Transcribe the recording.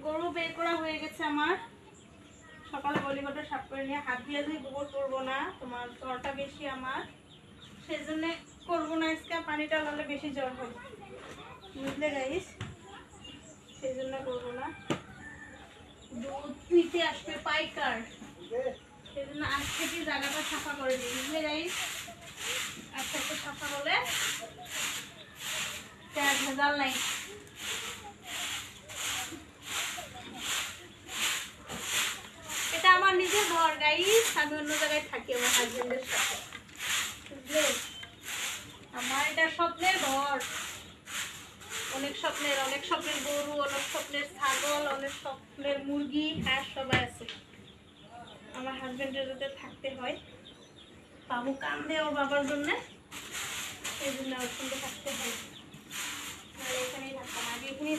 গরু বের করা হয়ে গেছে আমার। সকালে গলিঘরটা সাফ করে নিয়ে হাত দিয়ে গোবর করবো না, তোমার জ্বরটা বেশি আমার, সেই জন্য করবো না আজকে। পানিটা লালে বেশি জ্বর হয়, বুঝলে গাইস, সেই জন্য করবো না। দুধ নিতে আসবে পাইকার, সেই জন্য আজ থেকে জায়গাটা সাফা করে দিই, বুঝলে গাইস। আজকে একটু সাফা হলে ভেজাল নাই। এটা আমার নিজের ঘর গাইস, আমি অন্য জায়গায় থাকি আমার হাজবেন্ডের সাথে, বুঝলে। আমার এটা স্বপ্নের ঘর, অনেক স্বপ্নের গরু, অনেক স্বপ্নের ছাগল, অনেক স্বপ্নের মুরগি, হাঁস সবাই আছে। আমার হাজবেন্ডের যাতে থাকতে হয়, বাবু কান্দে ওর বাবার জন্য, সেই জন্য ওর সঙ্গে থাকতে হয়, এখানেই থাকতাম আগে, এখানেই